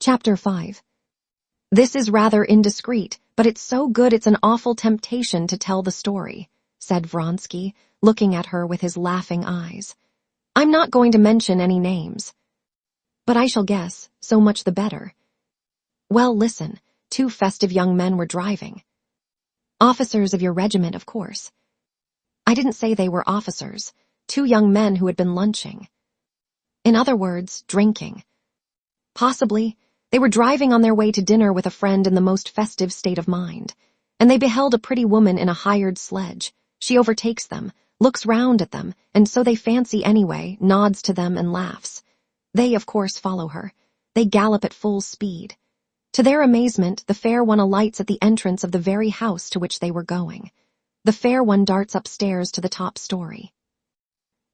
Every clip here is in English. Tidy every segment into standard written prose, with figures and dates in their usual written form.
Chapter 5. This is rather indiscreet, but it's so good it's an awful temptation to tell the story, said Vronsky, looking at her with his laughing eyes. I'm not going to mention any names. But I shall guess, so much the better. Well, listen, 2 festive young men were driving. Officers of your regiment, of course. I didn't say they were officers, 2 young men who had been lunching. In other words, drinking. Possibly, they were driving on their way to dinner with a friend in the most festive state of mind, and they beheld a pretty woman in a hired sledge. She overtakes them, looks round at them, and so they fancy anyway, nods to them and laughs. They, of course, follow her. They gallop at full speed. To their amazement, the fair one alights at the entrance of the very house to which they were going. The fair one darts upstairs to the top story.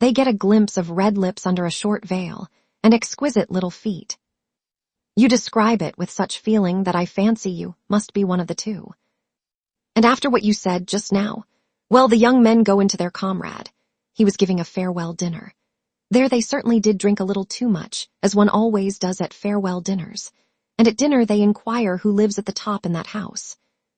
They get a glimpse of red lips under a short veil, and exquisite little feet. You describe it with such feeling that I fancy you must be one of the 2. And after what you said just now, well, the young men go into their comrade. He was giving a farewell dinner. There they certainly did drink a little too much, as one always does at farewell dinners. And at dinner they inquire who lives at the top in that house.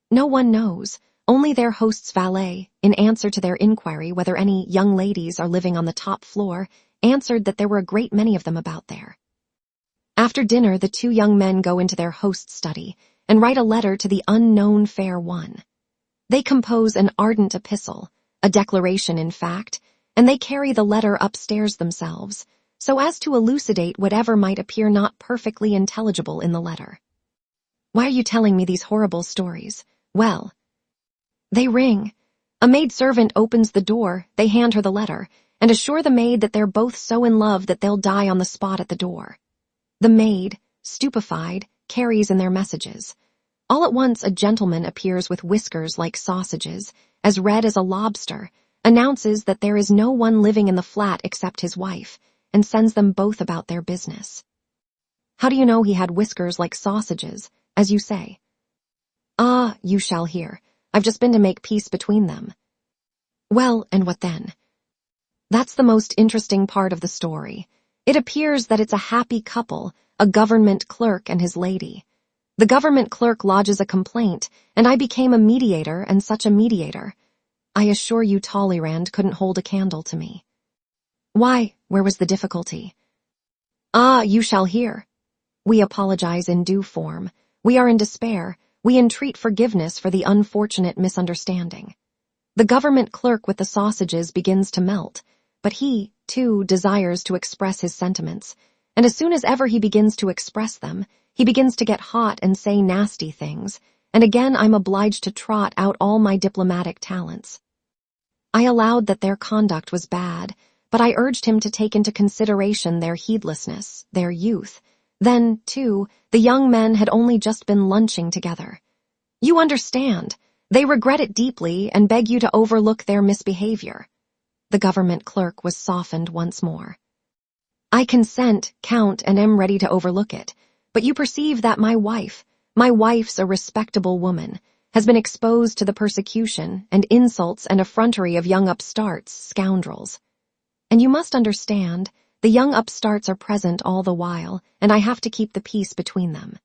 No one knows, only their host's valet, in answer to their inquiry whether any young ladies are living on the top floor, answered that there were a great many of them about there. After dinner, the 2 young men go into their host's study and write a letter to the unknown fair one. They compose an ardent epistle, a declaration in fact, and they carry the letter upstairs themselves, so as to elucidate whatever might appear not perfectly intelligible in the letter. Why are you telling me these horrible stories? Well, they ring. A maidservant opens the door, they hand her the letter, and assure the maid that they're both so in love that they'll die on the spot at the door. The maid, stupefied, carries in their messages. All at once a gentleman appears with whiskers like sausages, as red as a lobster, announces that there is no one living in the flat except his wife, and sends them both about their business. How do you know he had whiskers like sausages, as you say? Ah, you shall hear. I've just been to make peace between them. Well, and what then? That's the most interesting part of the story. It appears that it's a happy couple, a government clerk and his lady. The government clerk lodges a complaint, and I became a mediator, and such a mediator. I assure you Talleyrand couldn't hold a candle to me. Why, where was the difficulty? Ah, you shall hear. We apologize in due form. We are in despair. We entreat forgiveness for the unfortunate misunderstanding. The government clerk with the sausages begins to melt, but he, too, desires to express his sentiments, and as soon as ever he begins to express them, he begins to get hot and say nasty things, and again I'm obliged to trot out all my diplomatic talents. I allowed that their conduct was bad, but I urged him to take into consideration their heedlessness, their youth. Then, too, the young men had only just been lunching together. You understand, they regret it deeply and beg you to overlook their misbehavior. The government clerk was softened once more. I consent, Count, and am ready to overlook it, but you perceive that my wife's a respectable woman, has been exposed to the persecution and insults and effrontery of young upstarts, scoundrels. And you must understand, the young upstarts are present all the while, and I have to keep the peace between them.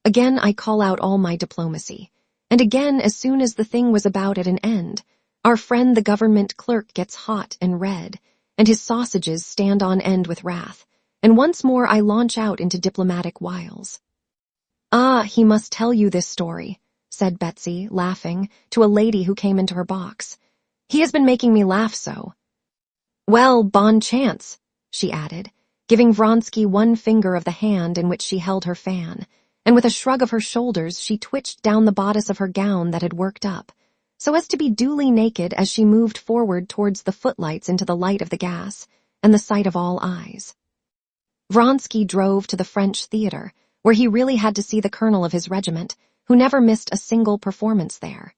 Again I call out all my diplomacy, and again as soon as the thing was about at an end, our friend the government clerk gets hot and red, and his sausages stand on end with wrath, and once more I launch out into diplomatic wiles. Ah, he must tell you this story, said Betsy, laughing, to a lady who came into her box. He has been making me laugh so. Well, bon chance, she added, giving Vronsky one finger of the hand in which she held her fan, and with a shrug of her shoulders she twitched down the bodice of her gown that had worked up, so as to be duly naked as she moved forward towards the footlights into the light of the gas, and the sight of all eyes. Vronsky drove to the French theater, where he really had to see the colonel of his regiment, who never missed a single performance there.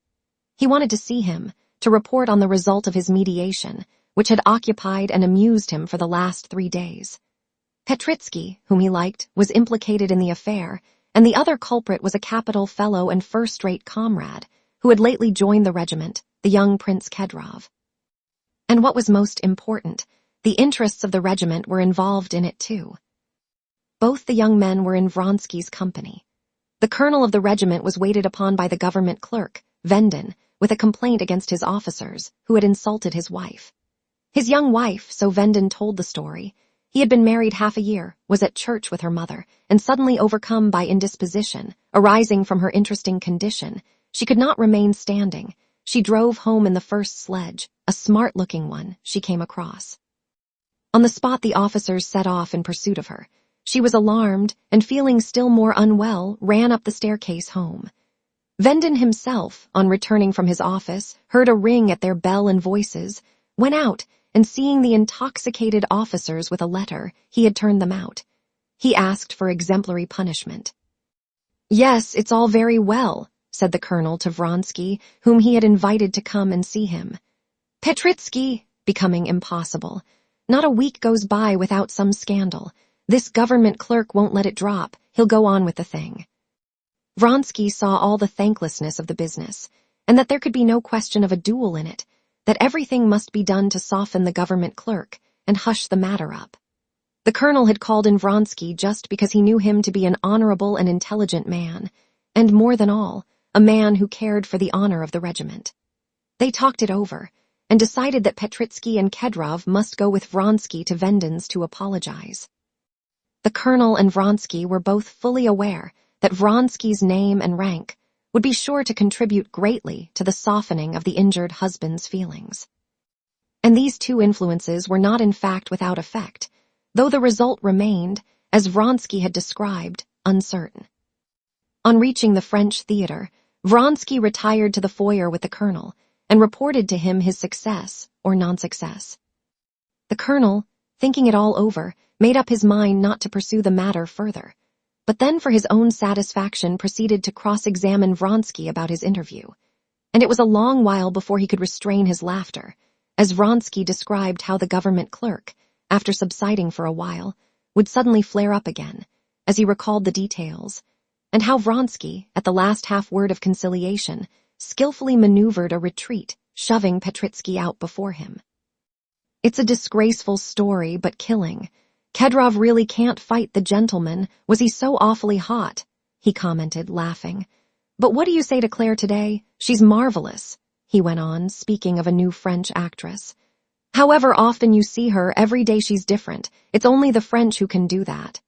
He wanted to see him, to report on the result of his mediation, which had occupied and amused him for the last 3 days. Petritsky, whom he liked, was implicated in the affair, and the other culprit was a capital fellow and first-rate comrade, who had lately joined the regiment, the young Prince Kedrov. And what was most important, the interests of the regiment were involved in it too. both the young men were in Vronsky's company. The colonel of the regiment was waited upon by the government clerk, Vendin, with a complaint against his officers, who had insulted his wife. His young wife, so Vendin told the story, he had been married half a year, was at church with her mother, and suddenly overcome by indisposition, arising from her interesting condition, she could not remain standing. She drove home in the first sledge, a smart-looking one, she came across. On the spot the officers set off in pursuit of her. She was alarmed, and feeling still more unwell, ran up the staircase home. Vendin himself, on returning from his office, heard a ring at their bell and voices, went out, and seeing the intoxicated officers with a letter, he had turned them out. He asked for exemplary punishment. "Yes, it's all very well," said the colonel to Vronsky, whom he had invited to come and see him. "Petritsky," becoming impossible. "Not a week goes by without some scandal. This government clerk won't let it drop. He'll go on with the thing." Vronsky saw all the thanklessness of the business, and that there could be no question of a duel in it, that everything must be done to soften the government clerk and hush the matter up. The colonel had called in Vronsky just because he knew him to be an honorable and intelligent man, and more than all, a man who cared for the honor of the regiment. They talked it over, and decided that Petritsky and Kedrov must go with Vronsky to Vendin's to apologize. The colonel and Vronsky were both fully aware that Vronsky's name and rank would be sure to contribute greatly to the softening of the injured husband's feelings. And these two influences were not in fact without effect, though the result remained, as Vronsky had described, uncertain. On reaching the French theater, Vronsky retired to the foyer with the colonel and reported to him his success or non-success. The colonel, thinking it all over, made up his mind not to pursue the matter further, but then for his own satisfaction proceeded to cross-examine Vronsky about his interview, and it was a long while before he could restrain his laughter, as Vronsky described how the government clerk, after subsiding for a while, would suddenly flare up again, as he recalled the details, and how Vronsky, at the last half-word of conciliation, skillfully maneuvered a retreat, shoving Petritsky out before him. "It's a disgraceful story, but killing. Kedrov really can't fight the gentleman. Was he so awfully hot?" he commented, laughing. "But what do you say to Claire today? She's marvelous," he went on, speaking of a new French actress. "However often you see her, every day she's different. It's only the French who can do that."